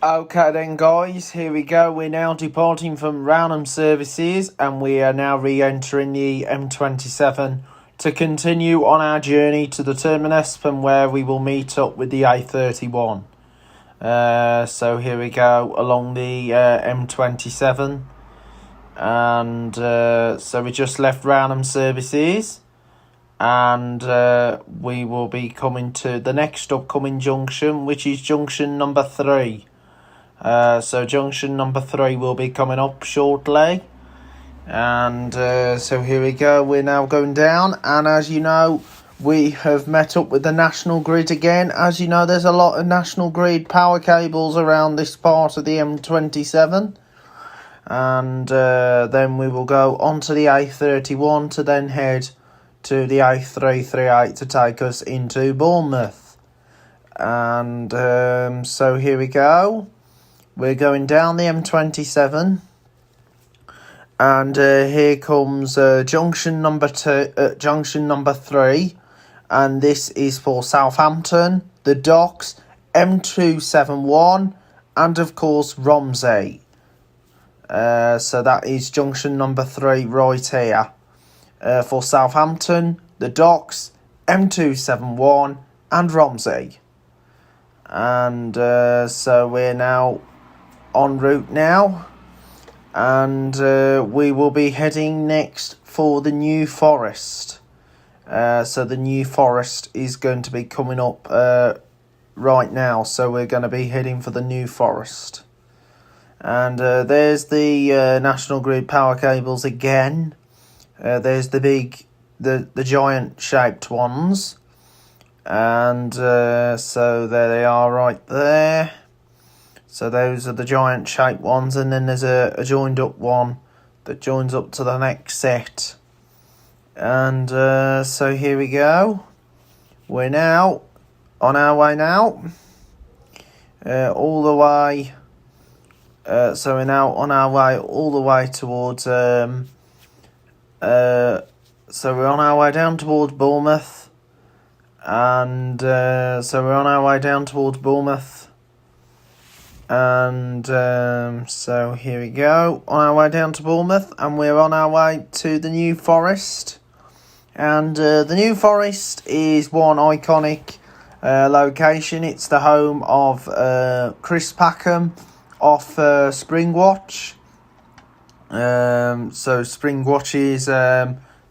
Okay then guys, here we go. We're now departing from Rounham services and we are now re-entering the M27 to continue on our journey to the terminus from where we will meet up with the A31. So here we go along the M27 and so we just left Rounham services and we will be coming to the next upcoming junction, which is junction number 3. So junction number 3 will be coming up shortly. And so here we go. We're now going down. And as you know, we have met up with the National Grid again. As you know, there's a lot of National Grid power cables around this part of the M27. And then we will go onto the A31 to then head to the A338 to take us into Bournemouth. And so here we go. We're going down the M27, and here comes junction number 3, and this is for Southampton, the Docks, M271, and of course Romsey. So that is junction number 3 right here for Southampton, the Docks, M271, and Romsey. And so we're now en route now, and we will be heading next for the New Forest. So the New Forest is going to be coming up right now, so we're going to be heading for the New Forest. And there's the National Grid power cables again. There's the giant shaped ones, and so there they are right there. So those are the giant shaped ones, and then there's a joined up one that joins up to the next set. And so here we go. We're now on our way now. All the way. So we're now on our way all the way towards. So we're on our way down towards Bournemouth. And so we're on our way down towards Bournemouth. And so here we go, on our way down to Bournemouth, and we're on our way to the New Forest. And the New Forest is one iconic location. It's the home of Chris Packham off Springwatch. So Springwatch is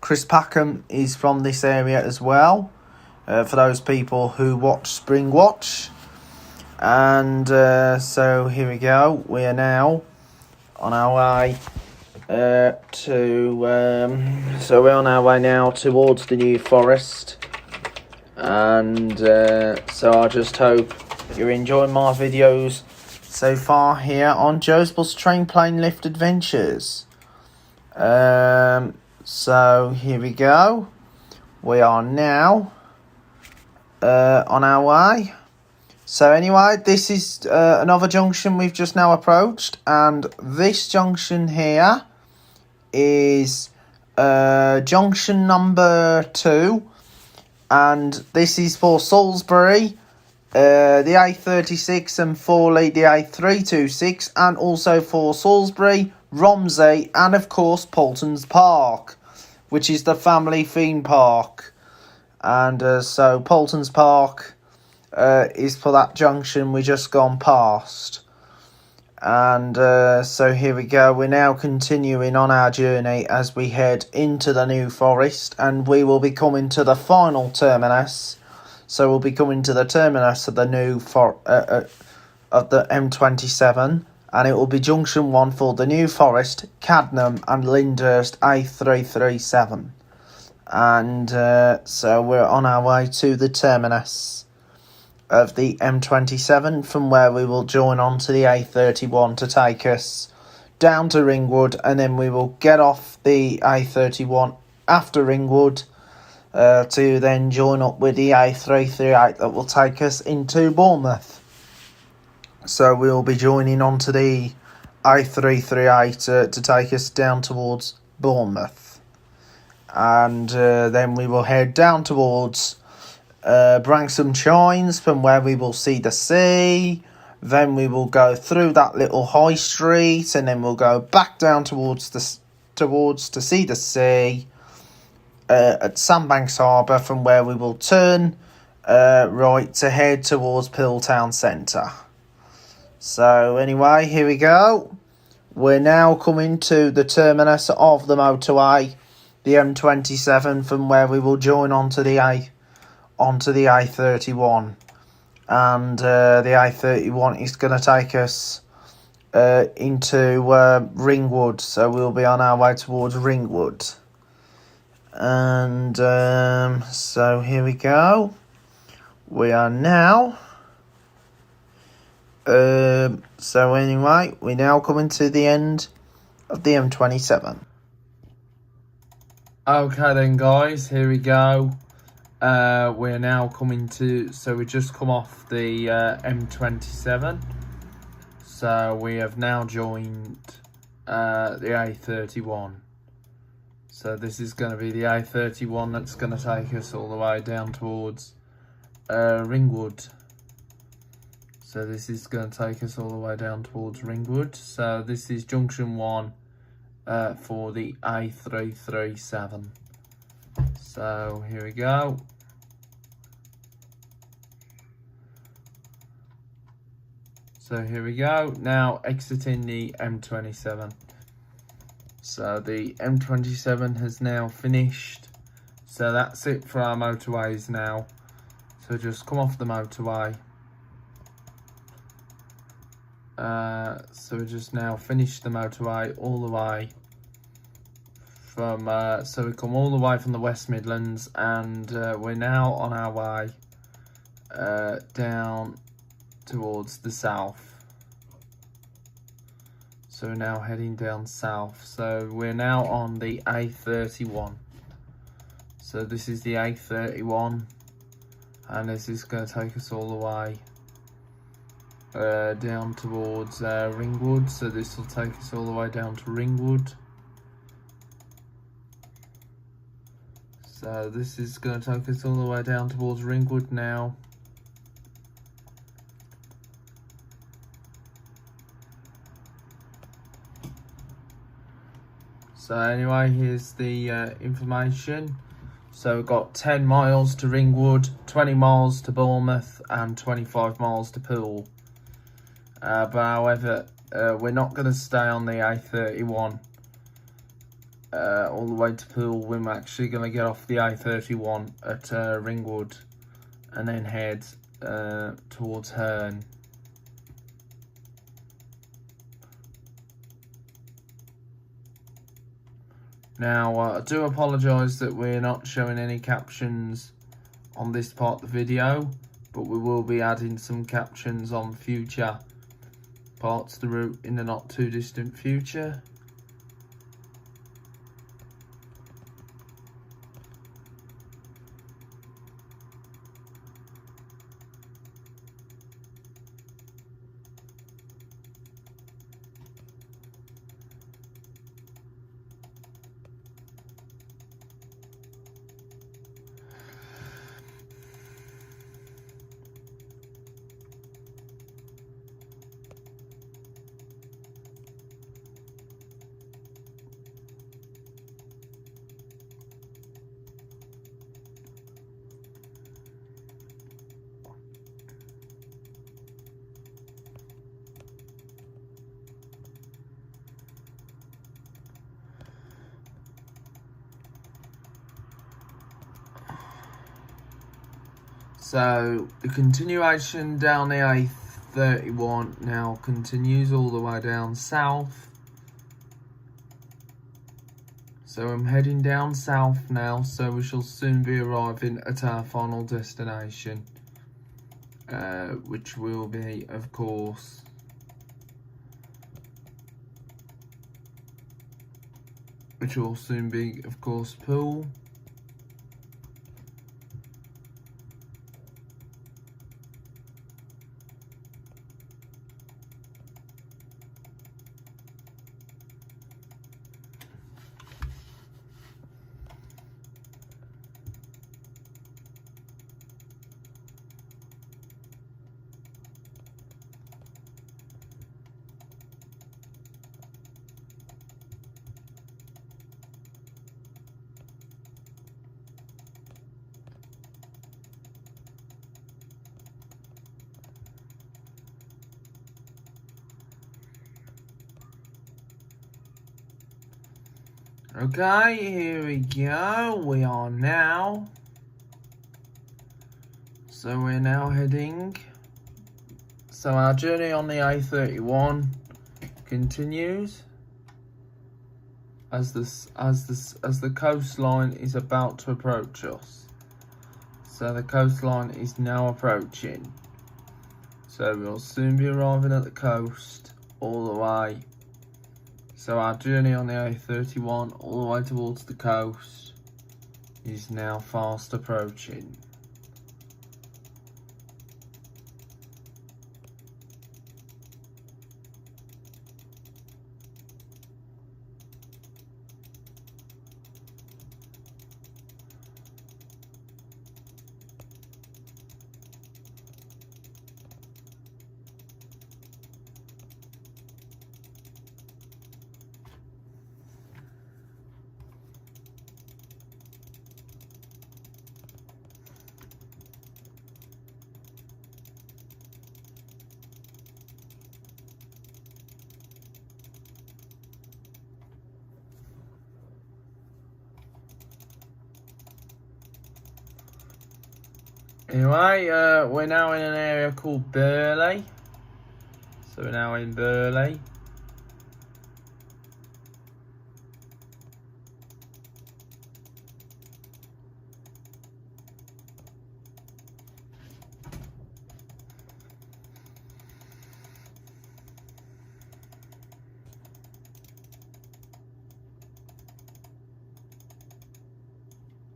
Chris Packham is from this area as well, for those people who watch Springwatch. And so here we go. We are now on our way so we're on our way now towards the New Forest. And so I just hope you're enjoying my videos so far here on Joe's Bus Train Plane Lift Adventures. So here we go. We are now on our way. So anyway, this is another junction we've just now approached, and this junction here is junction number 2, and this is for Salisbury, the A36, and Fawley, the A326, and also for Salisbury, Romsey, and of course Poulton's Park, which is the family theme park. And so Poulton's Park is for that junction we just gone past. And so here we go. We're now continuing on our journey as we head into the New Forest, and we will be coming to the final terminus. So we'll be coming to the terminus of the of the M27, and it will be junction 1 for the New Forest, Cadnam, and Lyndhurst A337. And so we're on our way to the terminus of the M27, from where we will join on to the A31 to take us down to Ringwood, and then we will get off the A31 after Ringwood to then join up with the A338 that will take us into Bournemouth. So we will be joining on to the A338 to take us down towards Bournemouth, and then we will head down towards Branksome Chines, from where we will see the sea, Then we will go through that little high street, and then we'll go back down towards to see the sea at Sandbanks Harbour, from where we will turn right to head towards Poole Town Centre. So anyway, here we go. We're now coming to the terminus of the motorway, the M27, from where we will join onto the A31. And the A31 is going to take us into Ringwood, so we'll be on our way towards Ringwood. And so here we go. We are now... so anyway, we're now coming to the end of the M27. Okay then guys, here we go. We're now coming to, so we just come off the M27. So we have now joined the A31. So this is going to be the A31 that's going to take us all the way down towards Ringwood. So this is going to take us all the way down towards Ringwood. So this is junction 1 for the A337. So here we go. So here we go, now exiting the M27. So the M27 has now finished. So that's it for our motorways now. So just come off the motorway. So we just now finished the motorway all the way from, so we come all the way from the West Midlands, and we're now on our way down towards the south. So we're now heading down south. So we're now on the A31. So this is the A31, and this is going to take us all the way down towards Ringwood. So this will take us all the way down to Ringwood. So this is going to take us all the way down towards Ringwood now. So anyway, here's the information. So we've got 10 miles to Ringwood, 20 miles to Bournemouth, and 25 miles to Poole. But however, we're not going to stay on the A31 all the way to Poole. We're actually going to get off the A31 at Ringwood and then head towards Herne. Now, I do apologise that we're not showing any captions on this part of the video, but we will be adding some captions on future parts of the route in the not too distant future. So the continuation down the A31 now continues all the way down south. So I'm heading down south now, so we shall soon be arriving at our final destination, which will be, of course, Poole. Okay, here we go. We are now. So we're now heading. So our journey on the A31 continues as the coastline is about to approach us. So the coastline is now approaching. So we'll soon be arriving at the coast all the way. So our journey on the A31 all the way towards the coast is now fast approaching. Anyway, we're now in an area called Burley. So we're now in Burley.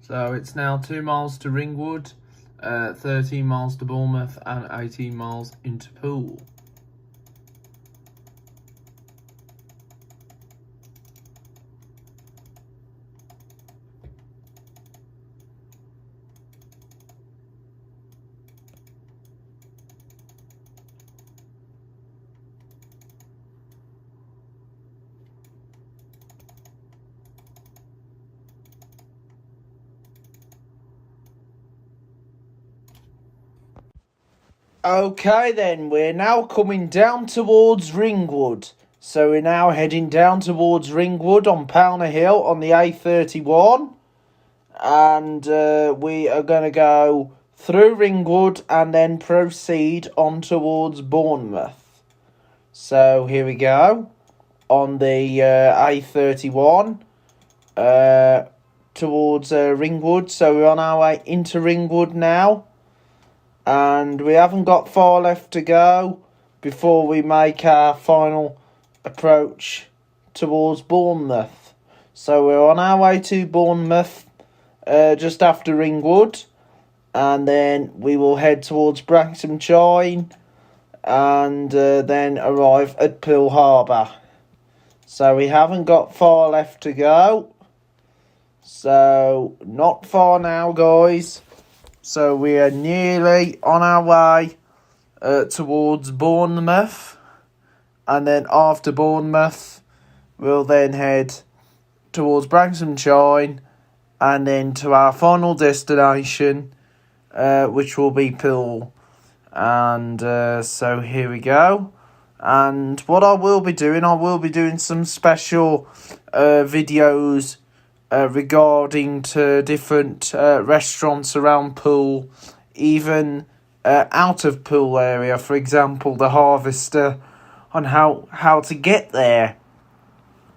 So it's now 2 miles to Ringwood, 13 miles to Bournemouth and 18 miles into Poole. Okay then, we're now coming down towards Ringwood. So we're now heading down towards Ringwood on Powner Hill on the A31. And we are going to go through Ringwood and then proceed on towards Bournemouth. So here we go. On the A31 towards Ringwood. So we're on our way into Ringwood now. And we haven't got far left to go before we make our final approach towards Bournemouth. So we're on our way to Bournemouth just after Ringwood. And then we will head towards Branksome and then arrive at Poole Harbour. So we haven't got far left to go. So not far now, guys. So we are nearly on our way towards Bournemouth. And then after Bournemouth, we'll then head towards Branksome and then to our final destination, which will be Poole. And so here we go. And what I will be doing some special videos regarding to different restaurants around Poole, even out of Poole area. For example, the Harvester, on how to get there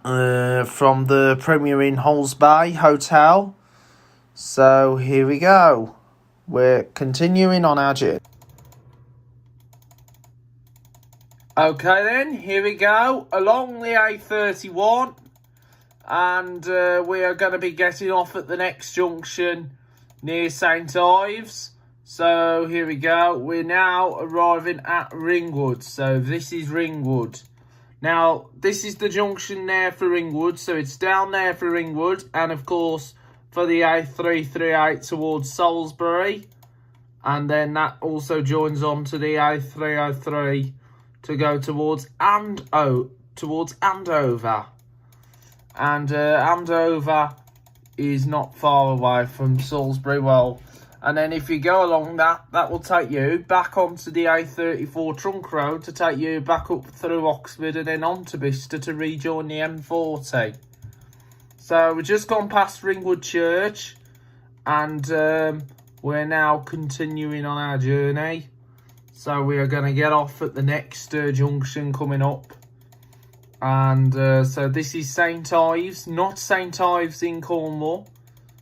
from the Premier Inn Halls Bay Hotel. So here we go. We're continuing on our journey. Okay then, here we go, along the A31, and we are going to be getting off at the next junction near St Ives. So here we go, we're now arriving at Ringwood. So this is Ringwood. Now, this is the junction there for Ringwood, so it's down there for Ringwood, and of course for the A338 towards Salisbury, and then that also joins on to the A303 to go towards Andover. And Andover is not far away from Salisbury. Well, and then if you go along that will take you back onto the A34 trunk road to take you back up through Oxford and then on to Bicester to rejoin the M40. So we've just gone past Ringwood Church, and we're now continuing on our journey. So we are going to get off at the next junction coming up. And so this is St Ives, not St Ives in Cornwall,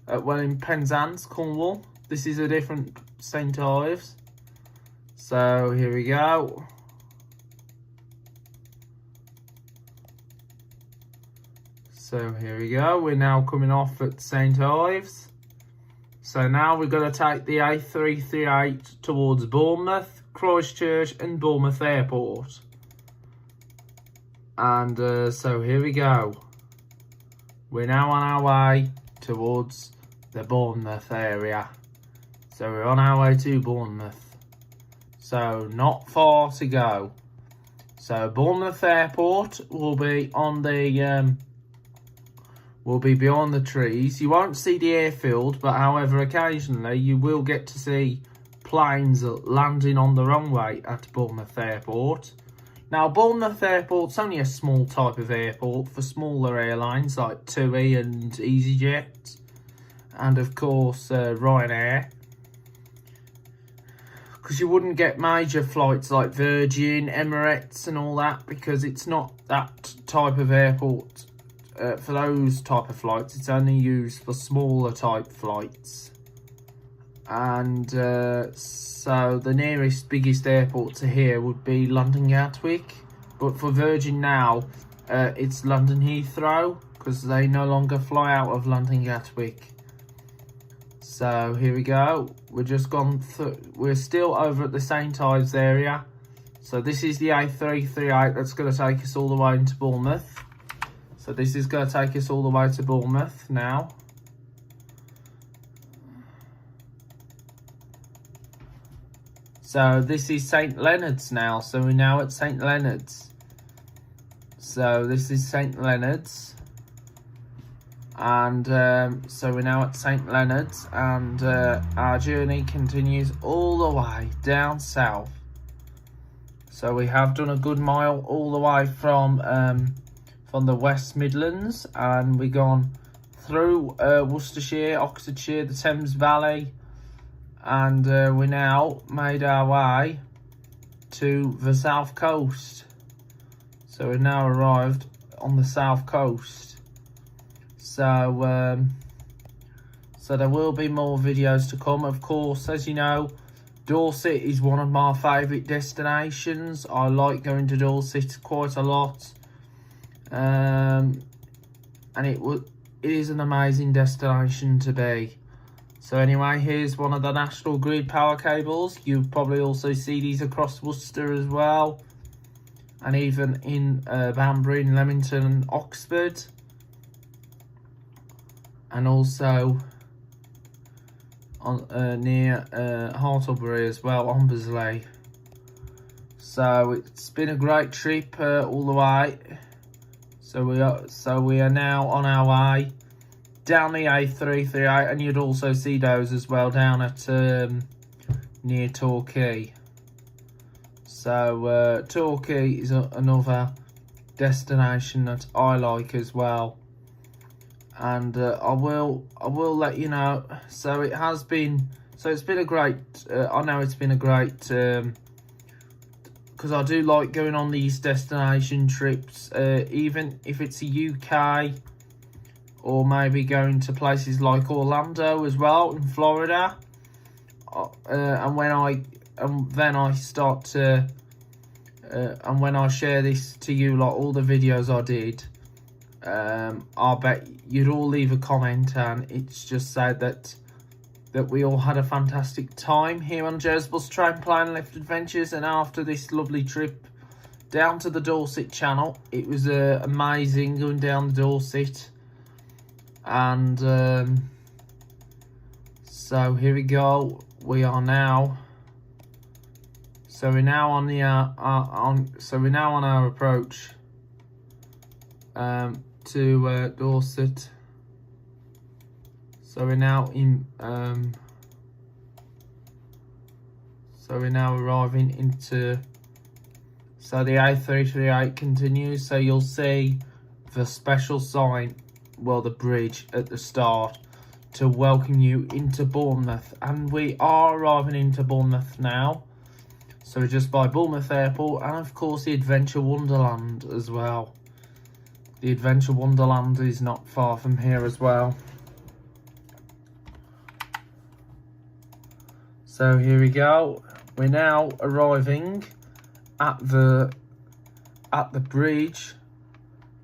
well, in Penzance, Cornwall. This is a different St Ives. So here we go. So here we go. We're now coming off at St Ives. So now we're going to take the A338 towards Bournemouth, Christchurch and Bournemouth Airport. And so here we go. We're now on our way towards the Bournemouth area. So we're on our way to Bournemouth. So not far to go. So Bournemouth Airport will be on the will be beyond the trees. You won't see the airfield, but however occasionally you will get to see planes landing on the runway at Bournemouth Airport. Now, Bournemouth Airport's only a small type of airport for smaller airlines like TUI and EasyJet, and of course Ryanair. Because you wouldn't get major flights like Virgin, Emirates and all that, because it's not that type of airport for those type of flights. It's only used for smaller type flights. And so the nearest biggest airport to here would be London Gatwick, but for Virgin now it's London Heathrow, because they no longer fly out of London Gatwick. So here we go. We're just gone through. We're still over at the St Ives area. So this is the A338 that's going to take us all the way into Bournemouth. So this is going to take us all the way to Bournemouth now. So this is St Leonard's now. So we're now at St Leonard's. So this is St Leonard's. And so we're now at St Leonard's. And our journey continues all the way down south. So we have done a good mile all the way from the West Midlands. And we've gone through Worcestershire, Oxfordshire, the Thames Valley. And we now made our way to the south coast. So we've now arrived on the south coast. So so there will be more videos to come. Of course, as you know, Dorset is one of my favourite destinations. I like going to Dorset quite a lot. And it is an amazing destination to be. So anyway, here's one of the National Grid power cables. You probably also see these across Worcester as well. And even in Banbury, Leamington and Oxford. And also on near Hartlebury as well, Ombersley. So it's been a great trip all the way. So we are now on our way down the A338, and you'd also see those as well down at near Torquay. So Torquay is another destination that I like as well, and I will let you know. So it's been a great. I know it's been a great because I do like going on these destination trips, even if it's a UK. Or maybe going to places like Orlando as well in Florida, and when I share this to you, like all the videos I did, I bet you'd all leave a comment, and it's just said that we all had a fantastic time here on Joe's Bus Train Plane Lift Adventures. And after this lovely trip down to the Dorset Channel, it was amazing going down the Dorset. And so here we go. We are now. So we're now on the we're now on our approach to Dorset. So we're now in. So we're now arriving into. So the A338 continues. So you'll see the special sign the bridge at the start to welcome you into Bournemouth. And we are arriving into Bournemouth now. So we're just by Bournemouth Airport, and of course the Adventure Wonderland as well. The Adventure Wonderland is not far from here as well. So here we go. We're now arriving at the bridge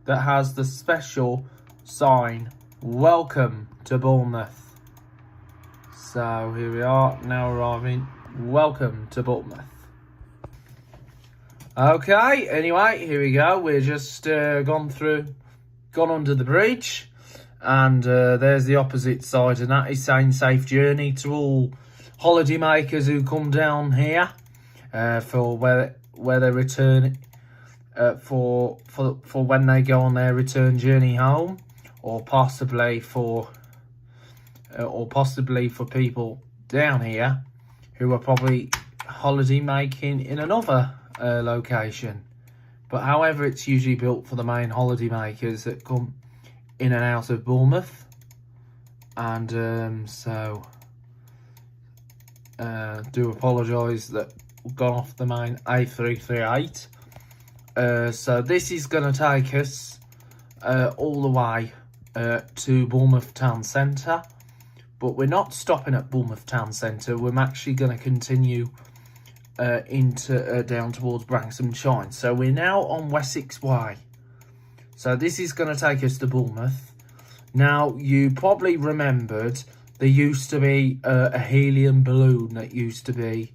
that has the special sign, "Welcome to Bournemouth." So here we are, now arriving. Welcome to Bournemouth. Okay, anyway, here we go. We're just gone under the bridge, and there's the opposite side, and that is saying safe journey to all holiday makers who come down here for where they return for when they go on their return journey home, or possibly for people down here who are probably holiday making in another location. But however, it's usually built for the main holiday makers that come in and out of Bournemouth, and so do apologise that we've gone off the main A338. So this is going to take us all the way to Bournemouth Town Centre, but we're not stopping at Bournemouth Town Centre. We're actually going to continue into down towards Branksome Chine. So we're now on Wessex Way. So this is going to take us to Bournemouth. Now, you probably remembered there used to be a helium balloon that used to be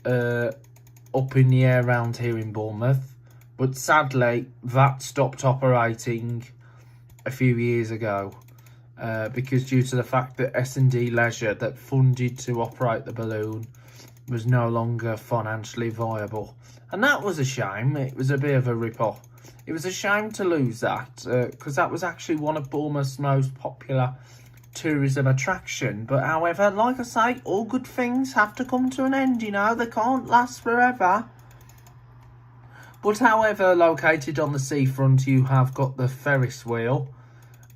up in the air around here in Bournemouth, but sadly that stopped operating a few years ago because due to the fact that S&D Leisure that funded to operate the balloon was no longer financially viable, and that was a shame. It was a bit of a rip-off. It was a shame to lose that because that was actually one of Bournemouth's most popular tourism attraction. But however, like I say, all good things have to come to an end, you know, they can't last forever. But however, located on the seafront, you have got the Ferris wheel,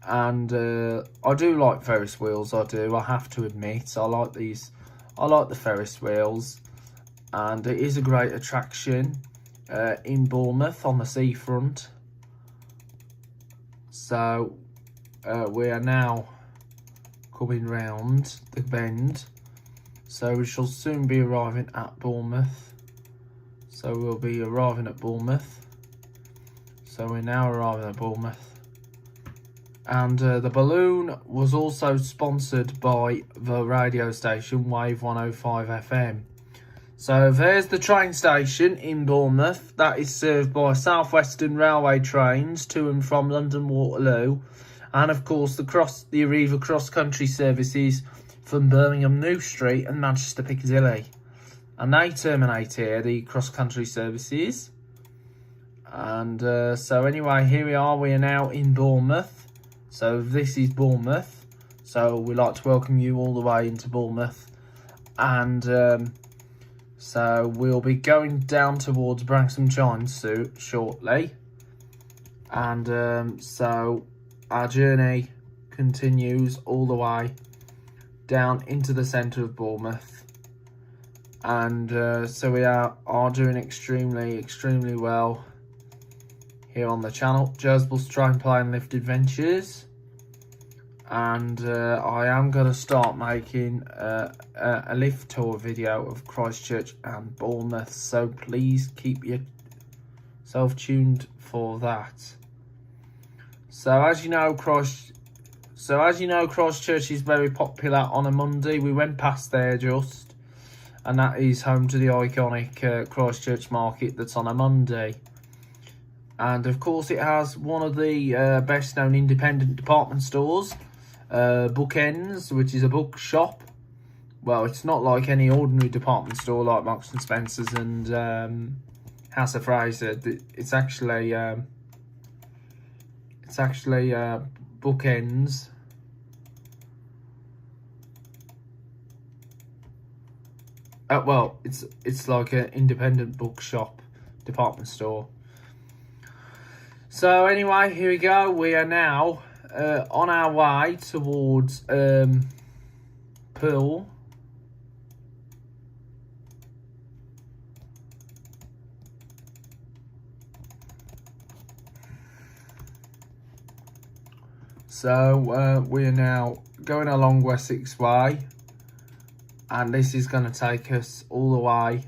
and I do like Ferris wheels. I have to admit, I like the Ferris wheels, and it is a great attraction in Bournemouth on the seafront. So we are now coming round the bend, so we shall soon be arriving at Bournemouth. So we'll be arriving at Bournemouth. So we're now arriving at Bournemouth. And the balloon was also sponsored by the radio station Wave 105 FM. So there's the train station in Bournemouth. That is served by South Western Railway trains to and from London Waterloo. And of course the Arriva cross-country services from Birmingham New Street and Manchester Piccadilly. And they terminate here, the cross-country services. And so anyway, here we are. We are now in Bournemouth. So this is Bournemouth. So we'd like to welcome you all the way into Bournemouth. And so we'll be going down towards Branksome Chine shortly. And so our journey continues all the way down into the centre of Bournemouth. And so we are doing extremely well here on the channel, Jersbus Train Plane Lift Adventures. And I am going to start making a lift tour video of Christchurch and Bournemouth, so please keep yourself tuned for that. So as you know, Christchurch is very popular on a Monday. We went past there just, and that is home to the iconic Christchurch Market that's on a Monday. And of course it has one of the best known independent department stores, Bookends, which is a bookshop. Well, it's not like any ordinary department store like Marks and Spencer's and House of Fraser. It's actually Bookends. Well, it's like an independent bookshop department store. So anyway, here we go. We are now on our way towards Poole. So we are now going along Wessex Way, and this is going to take us all the way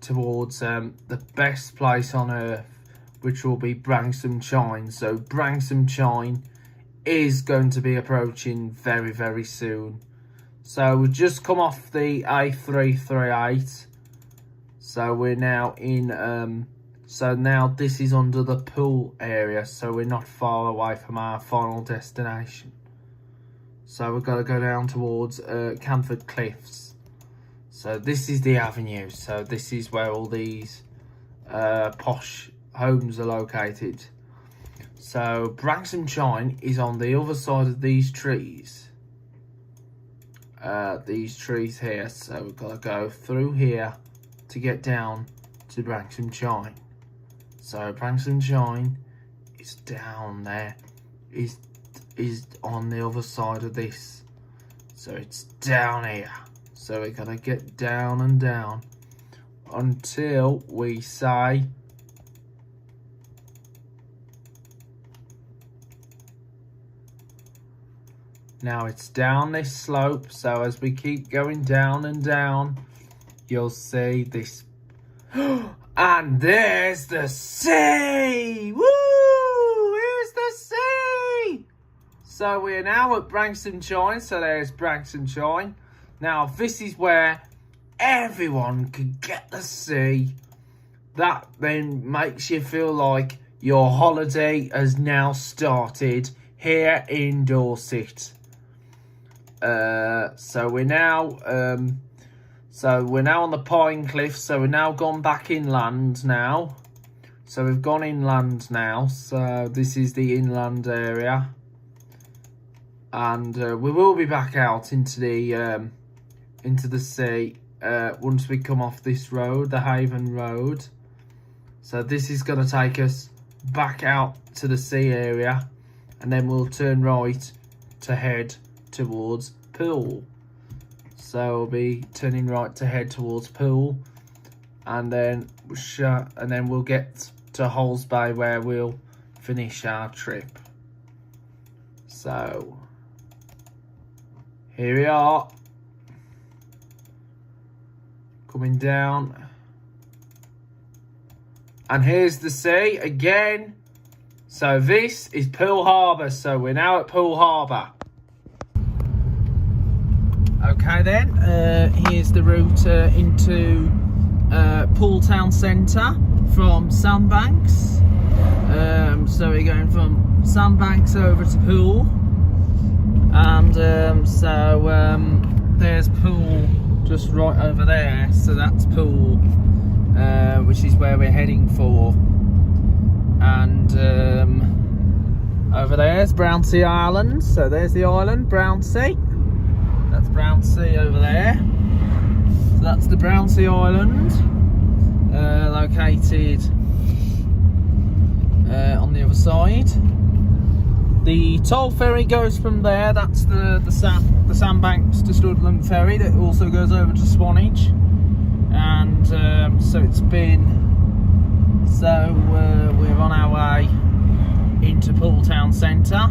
towards the best place on earth, which will be Branksome Chine. So Branksome Chine is going to be approaching very, very soon. So we've just come off the A338. So we're now in, so now this is under the Poole area. So we're not far away from our final destination. So we've got to go down towards Camford Cliffs. So this is the avenue. So this is where all these posh homes are located. So Branksome Chine is on the other side of these trees. These trees here. So we've got to go through here to get down to Branksome Chine. So Branksome Chine is down there. Is on the other side of this. So it's down here. So we're gonna get down and down until we say now it's down this slope. So as we keep going down and down, you'll see this. And there's the sea! Woo! Here's the sea! So we're now at Branksome Chine. So there's Branksome Chine. Now this is where everyone can get to see. That then makes you feel like your holiday has now started here in Dorset. So we're now on the Pine Cliff. So we're now gone back inland now. So we've gone inland now. So this is the inland area, and we will be back out into the sea once we come off this road, the Haven Road. So this is going to take us back out to the sea area, and then we'll turn right to head towards Poole. So we'll be turning right to head towards Poole, and then we'll get to Hulls Bay where we'll finish our trip. So here we are, coming down, and here's the sea again. So this is Poole Harbour. So we're now at Poole Harbour. Okay then, here's the route into Poole Town Centre from Sandbanks. So we're going from Sandbanks over to Poole, and there's Poole just right over there. So that's Poole, which is where we're heading for. And over there's Brownsea Island. So there's the island, Brownsea. That's Brownsea over there. So that's the Brownsea Island, located on the other side. The toll ferry goes from there. That's the Sandbanks to Studland ferry that also goes over to Swanage. And so it's been. So we're on our way into Poole Town Centre,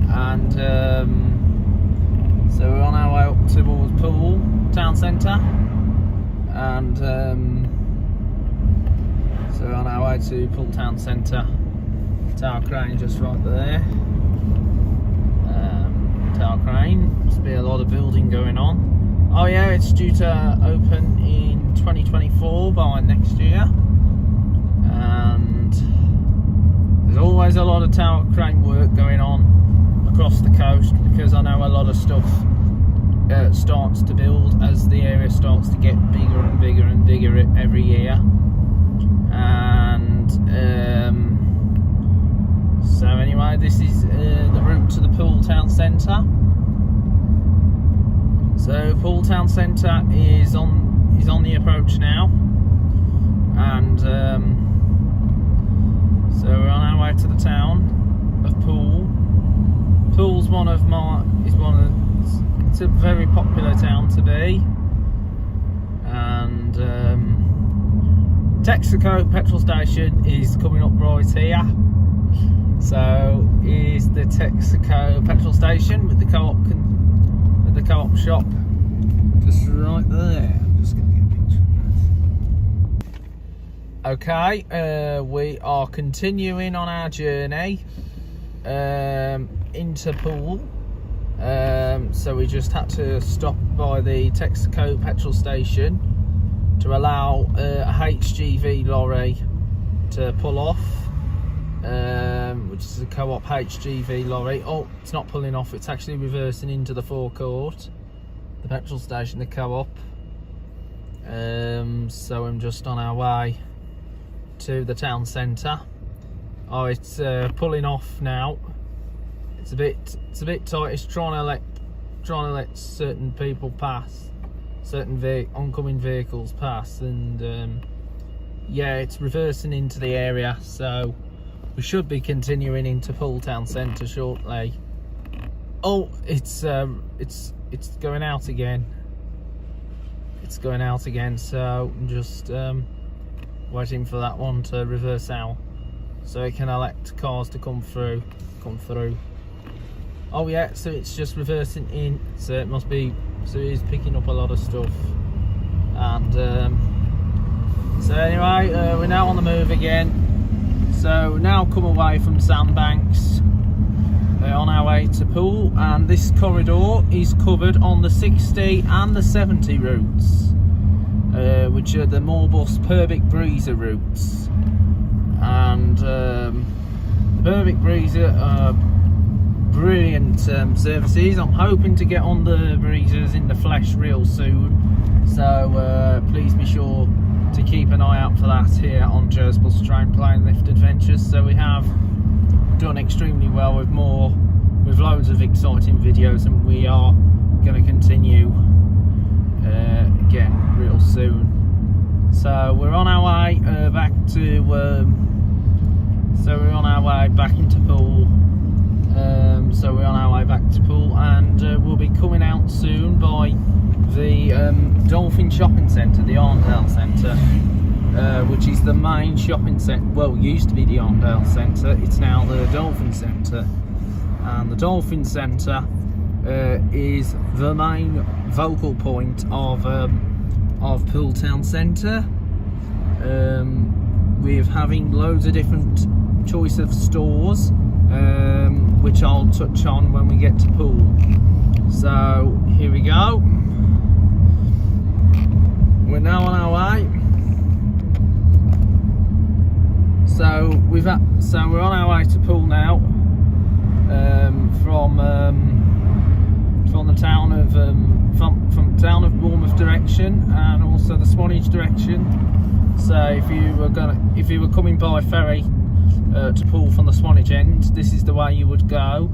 and so we're on our way up towards Poole Town Centre, and so we're on our way to Poole Town Centre. Tower crane just right there. Tower crane. Must be a lot of building going on. Oh yeah, it's due to open in 2024 by next year. And there's always a lot of tower crane work going on across the coast, because I know a lot of stuff starts to build as the area starts to get bigger and bigger and bigger every year. And so anyway, this is the route to the Poole Town Centre. So Poole Town Centre is on the approach now, and so we're on our way to the town of Poole. Poole's it's a very popular town to be, and Texaco petrol station is coming up right here. So here's the Texaco petrol station with the co-op shop just right there. I'm just gonna get a picture. Okay, we are continuing on our journey into Poole. So we just had to stop by the Texaco petrol station to allow a HGV lorry to pull off, which is a co-op HGV lorry. Oh, it's not pulling off, it's actually reversing into the forecourt, the petrol station, the co-op. So I'm just on our way to the town centre. Oh, it's pulling off now. It's a bit tight. It's trying to let certain people pass, certain oncoming vehicles pass, and yeah, it's reversing into the area. So we should be continuing into Poole town centre shortly. Oh, it's going out again. It's going out again. So I'm just waiting for that one to reverse out, so it can elect cars to come through. Oh yeah, so it's just reversing in, so it must be, so it is picking up a lot of stuff. And so anyway, we're now on the move again. So now come away from Sandbanks, on our way to Poole, and this corridor is covered on the 60 and the 70 routes, which are the Morbus Purbeck Breezer routes. And the Purbeck Breezer are brilliant services. I'm hoping to get on the breezers in the flesh real soon, so please be sure to keep an eye out for that here on Joe's Bus Train Plane Lift Adventures. So we have done extremely well with loads of exciting videos, and we are going to continue again real soon. So we're on our way back to into Poole. So we're on our way back to Poole, and we'll be coming out soon by the Dolphin Shopping Centre, the Arndale Centre, which is the main shopping centre. Well, used to be the Arndale Centre, it's now the Dolphin Centre, and the Dolphin Centre is the main vocal point of Poole Town Centre, with having loads of different choice of stores, which I'll touch on when we get to Poole. So here we go. We're now on our way. So we're on our way to Poole now, from the town of from town of Bournemouth direction, and also the Swanage direction. So if you were coming by ferry to Poole from the Swanage end, this is the way you would go.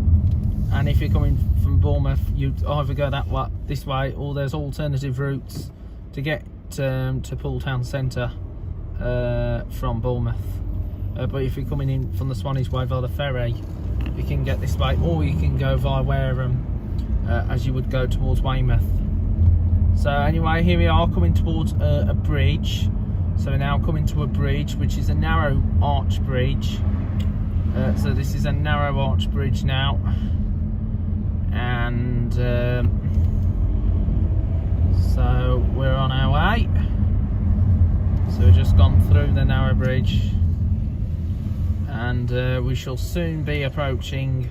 And if you're coming from Bournemouth, you'd either go this way, or there's alternative routes to get to Poole Town Centre from Bournemouth. But if you're coming in from the Swanage way via the ferry, you can get this way, or you can go via Wareham as you would go towards Weymouth. So anyway, here we are coming towards a bridge. So we're now coming to a bridge, which is a narrow arch bridge. So this is a narrow arch bridge now, and so we're on our way. So we've just gone through the narrow bridge, and we shall soon be approaching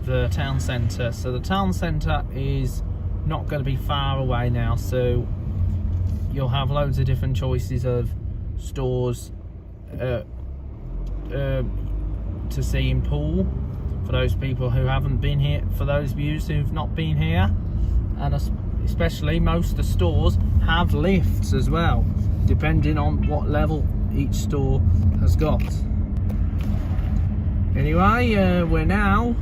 the town centre. So the town centre is not going to be far away now, so you'll have loads of different choices of stores to see in Poole, for those people who haven't been here, for those viewers who've not been here, and especially most of the stores have lifts as well, depending on what level each store has got. Anyway, we're now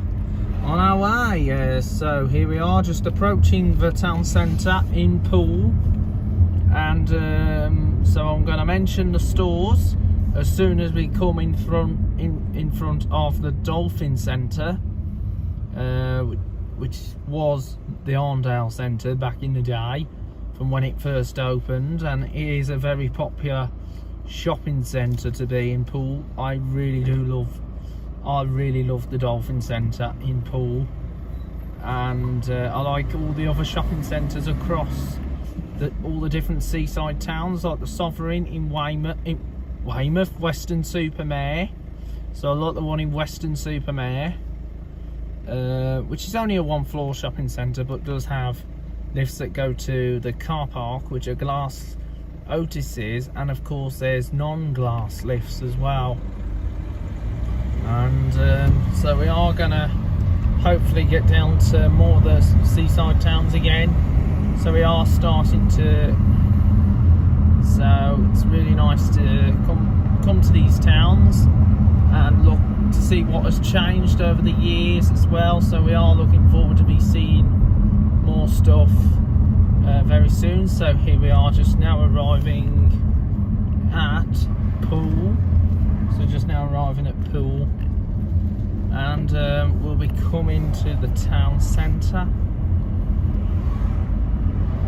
on our way. So here we are, just approaching the town centre in Poole, and so I'm going to mention the stores as soon as we come in front of the Dolphin Centre, which was the Arndale Centre back in the day, from when it first opened, and it is a very popular shopping centre to be in Poole. I really love the Dolphin Centre in Poole, and I like all the other shopping centres across all the different seaside towns, like the Sovereign in Weymouth, Weston-super-Mare. So I like the one in Weston-super-Mare, which is only a one-floor shopping centre, but does have lifts that go to the car park, which are glass Otis's, and of course there's non-glass lifts as well. And so we are gonna hopefully get down to more of the seaside towns again. So we are starting to, so it's really nice to come to these towns and look to see what has changed over the years as well. So we are looking forward to be seeing more stuff very soon. So here we are, just now arriving at Poole. So just now arriving at Poole, and we'll be coming to the town centre.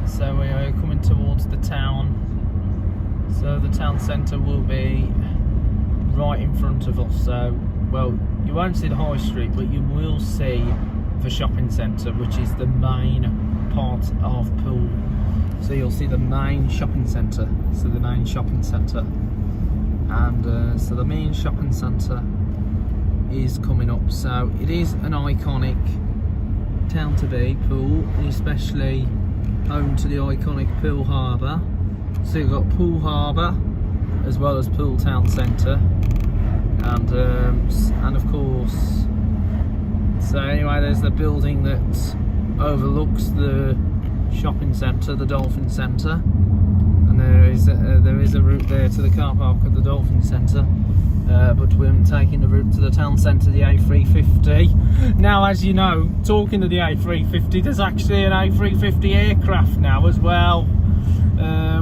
So we are coming towards the town. So the town centre will be right in front of us. So, well, you won't see the high street, but you will see the shopping centre, which is the main part of Poole. So you'll see the main shopping centre. So the main shopping centre. And so the main shopping centre is coming up. So it is an iconic town to be, Poole, especially home to the iconic Poole Harbour. So you've got Poole Harbour as well as Poole Town Centre, and of course, so anyway, there's the building that overlooks the shopping centre, the Dolphin Centre, and there is a route there to the car park at the Dolphin Centre, but we're taking the route to the town centre, the A350. Now, as you know, talking to the A350, there's actually an A350 aircraft now as well,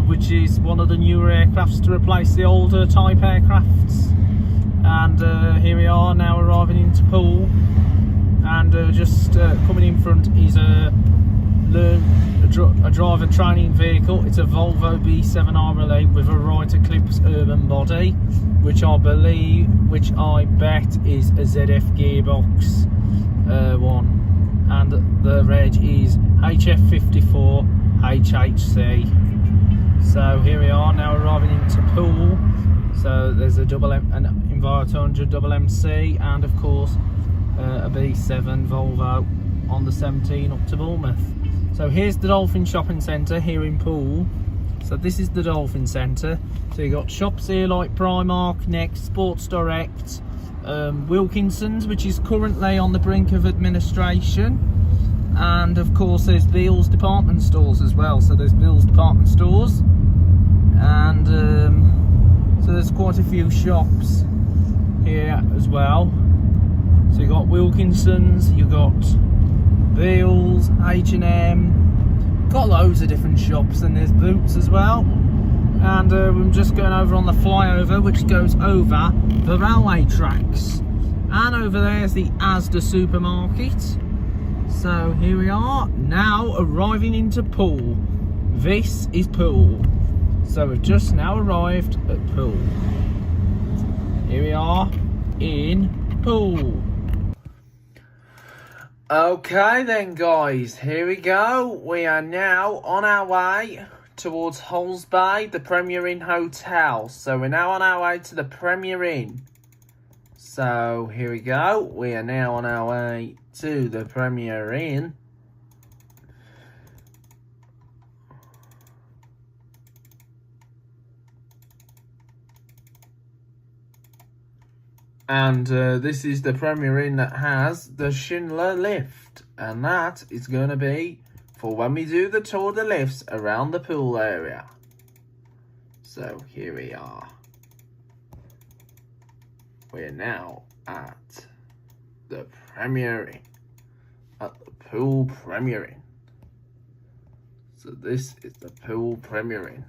which is one of the newer aircrafts to replace the older type aircrafts. And here we are now arriving into Poole, and just coming in front is a driver training vehicle. It's a Volvo B7R Relay with a right Eclipse urban body, which I bet is a ZF gearbox one, and the reg is HF54 HHC. So here we are now arriving into Poole. So there's an Enviro 200 double MC, and of course a B7 Volvo on the 17 up to Bournemouth. So here's the Dolphin Shopping Centre here in Poole. So this is the Dolphin Centre. So you've got shops here like Primark, Next, Sports Direct, Wilkinson's, which is currently on the brink of administration, and of course there's Beale's department stores as well. So there's Beale's department stores, and so there's quite a few shops here as well. So you've got Wilkinson's, you've got Beale's, H&M, got loads of different shops, and there's Boots as well. And I'm just going over on the flyover, which goes over the railway tracks, and over there's the Asda supermarket. So here we are now arriving into Poole. This is Poole. So we've just now arrived at Poole. Here we are in Poole. Okay then, guys, here we go. We are now on our way towards Hulls Bay, the Premier Inn Hotel. So we're now on our way to the Premier Inn. So here we go. We are now on our way to the Premier Inn. And this is the Premier Inn that has the Schindler lift. And that is going to be for when we do the tour of the lifts around the Poole area. So here we are. We're now at the Premier Inn. At the Poole Premier Inn. So this is the Poole Premier Inn.